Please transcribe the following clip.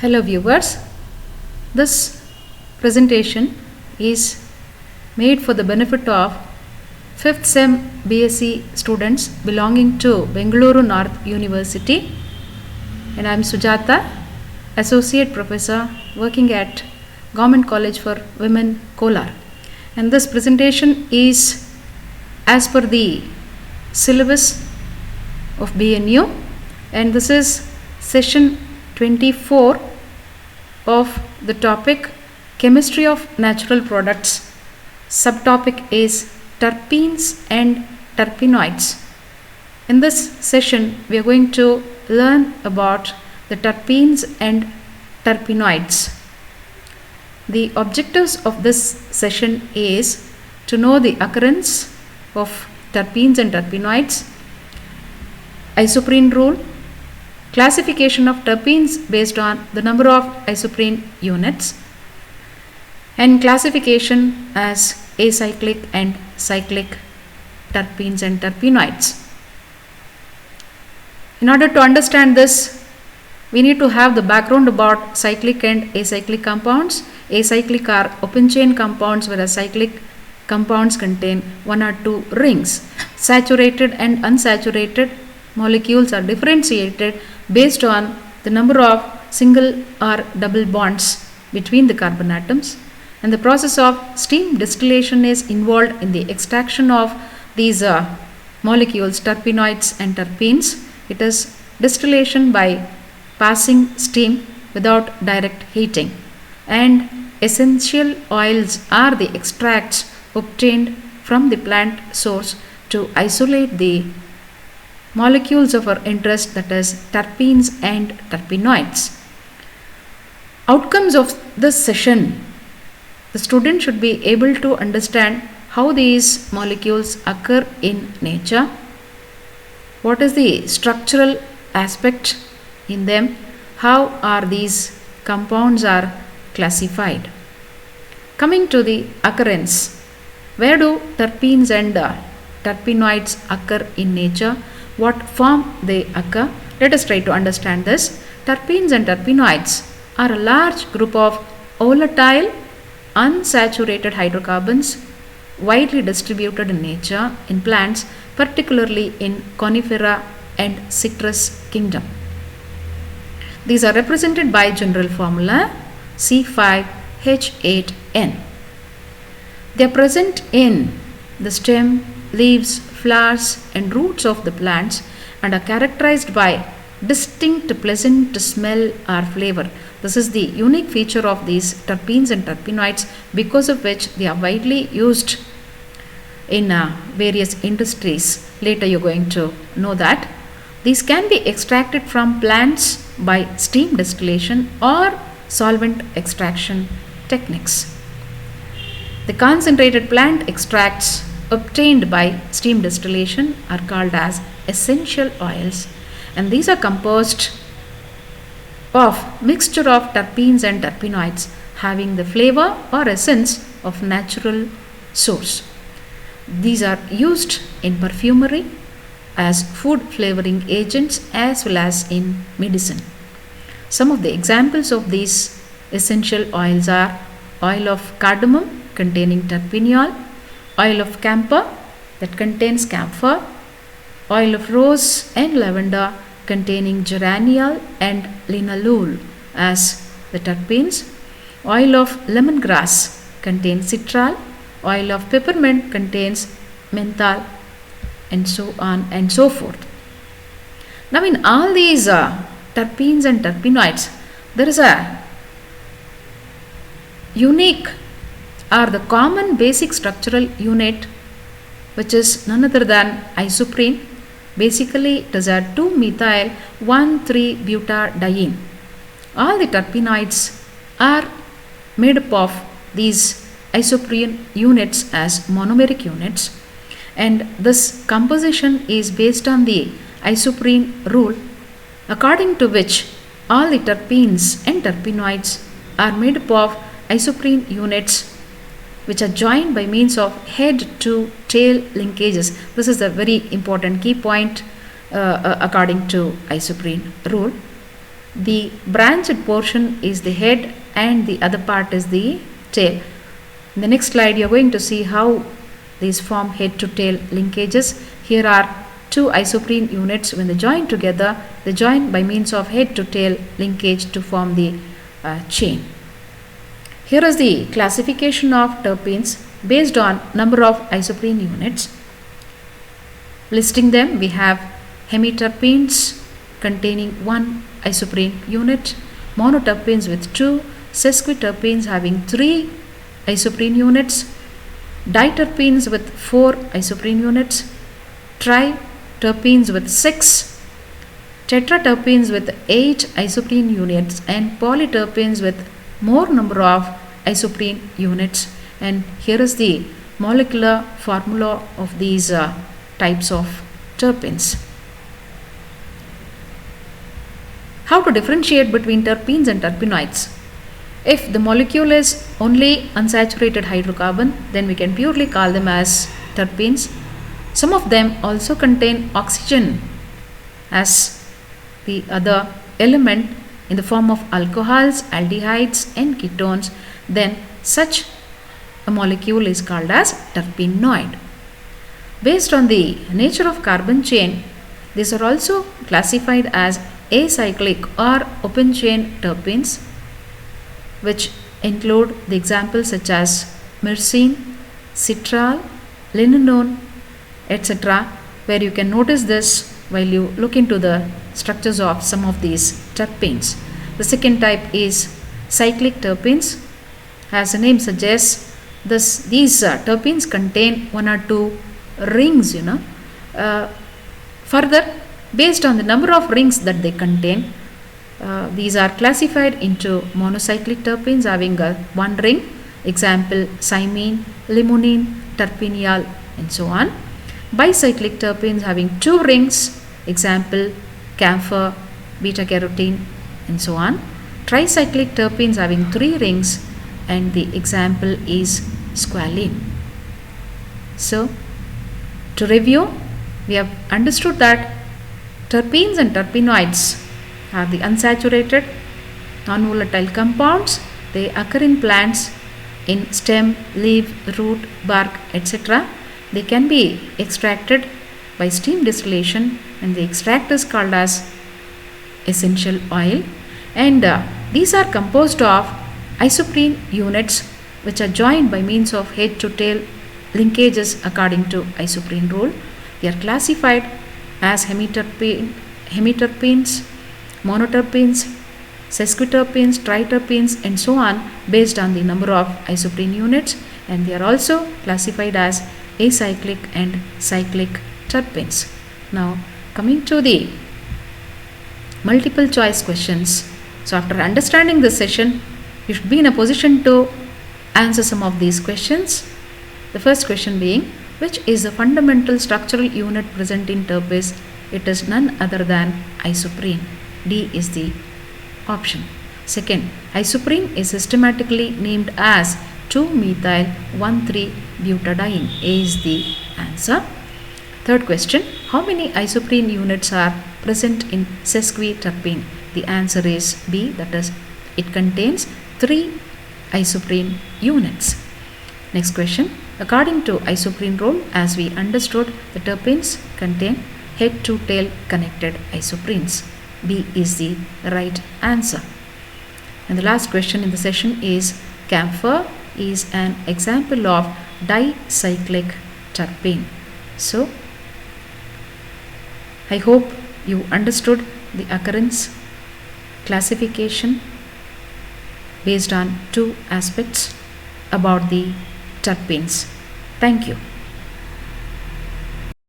Hello viewers, this presentation is made for the benefit of 5th SEM BSc students belonging to Bengaluru North University, and I am Sujata, Associate Professor working at Government College for Women, Kolar. And this presentation is as per the syllabus of BNU, and this is session 24 of the topic Chemistry of Natural Products. Subtopic is Terpenes and Terpenoids. In this session, we are going to learn about the terpenes and terpenoids. The objectives of this session is to know the occurrence of terpenes and terpenoids, isoprene rule, classification of terpenes based on the number of isoprene units, and classification as acyclic and cyclic terpenes and terpenoids. In order to understand this, we need to have the background about cyclic and acyclic compounds. Acyclic are open chain compounds, whereas cyclic compounds contain one or two rings. Saturated and unsaturated molecules are differentiated based on the number of single or double bonds between the carbon atoms, and the process of steam distillation is involved in the extraction of these molecules, terpenoids and terpenes. It is distillation by passing steam without direct heating, and essential oils are the extracts obtained from the plant source to isolate the molecules of our interest, that is terpenes and terpenoids. Outcomes of this session: the student should be able to understand how these molecules occur in nature, what is the structural aspect in them, how are these compounds are classified. Coming to the occurrence, where do terpenes and terpenoids occur in nature? What form they occur? Let us try to understand this. Terpenes and terpenoids are a large group of volatile, unsaturated hydrocarbons widely distributed in nature in plants, particularly in conifera and citrus kingdom. These are represented by general formula C5H8N. They are present in the stem, leaves, flowers and roots of the plants and are characterized by distinct pleasant smell or flavor. This is the unique feature of these terpenes and terpenoids, because of which they are widely used in various industries. Later you are going to know that. These can be extracted from plants by steam distillation or solvent extraction techniques. The concentrated plant extracts obtained by steam distillation are called as essential oils, and these are composed of mixture of terpenes and terpenoids having the flavor or essence of natural source. These are used in perfumery, as food flavoring agents, as well as in medicine. Some of the examples of these essential oils are oil of cardamom containing terpineol, oil of camphor that contains camphor, oil of rose and lavender containing geraniol and linalool as the terpenes, oil of lemongrass contains citral, oil of peppermint contains menthol, and so on and so forth. Now in all these terpenes and terpenoids, there is a unique or the common basic structural unit, which is none other than isoprene. Basically it is a 2-methyl-1,3-butadiene. All the terpenoids are made up of these isoprene units as monomeric units, and this composition is based on the isoprene rule, according to which all the terpenes and terpenoids are made up of isoprene units which are joined by means of head to tail linkages. This is a very important key point according to isoprene rule. The branched portion is the head and the other part is the tail. In the next slide, you are going to see how these form head to tail linkages. Here are two isoprene units. When they join together, they join by means of head to tail linkage to form the chain. Here is the classification of terpenes based on number of isoprene units. Listing them, we have hemiterpenes containing one isoprene unit, monoterpenes with 2, sesquiterpenes having 3 isoprene units, diterpenes with 4 isoprene units, triterpenes with 6, tetraterpenes with 8 isoprene units, and polyterpenes with more number of isoprene units. And here is the molecular formula of these types of terpenes. How to differentiate between terpenes and terpenoids? If the molecule is only unsaturated hydrocarbon, then we can purely call them as terpenes. Some of them also contain oxygen as the other element in the form of alcohols, aldehydes and ketones, then such a molecule is called as terpenoid. Based on the nature of carbon chain, these are also classified as acyclic or open chain terpenes, which include the examples such as myrcene, citral, linolone, etc., where you can notice this while you look into the structures of some of these terpenes. The second type is cyclic terpenes. As the name suggests, these terpenes contain one or two rings, further, based on the number of rings that they contain, these are classified into monocyclic terpenes having one ring, example cymene, limonene, terpineol and so on. Bicyclic terpenes having 2 rings, example camphor, beta carotene and so on. Tricyclic terpenes having 3 rings, and the example is squalene. So, to review, we have understood that terpenes and terpenoids are the unsaturated non-volatile compounds. They occur in plants in stem, leaf, root, bark, etc. They can be extracted by steam distillation, and the extract is called as essential oil. And these are composed of isoprene units which are joined by means of head to tail linkages according to isoprene rule. They are classified as hemiterpenes, monoterpenes, sesquiterpenes, triterpenes and so on based on the number of isoprene units, and they are also classified as acyclic and cyclic terpenes. Now coming to the multiple choice questions. So after understanding this session, you should be in a position to answer some of these questions. The first question being, which is the fundamental structural unit present in terpene? It is none other than isoprene. D is the option. Second, isoprene is systematically named as 2-methyl-1,3-butadiene. A is the answer. Third question, how many isoprene units are present in sesquiterpene? The answer is B, that is, it contains 3 isoprene units. Next question, according to isoprene rule, as we understood, the terpenes contain head to tail connected isoprenes. B is the right answer. And the last question in the session is, camphor is an example of dicyclic terpene. So, I hope you understood the occurrence, classification based on 2 aspects about the terpenes. Thank you.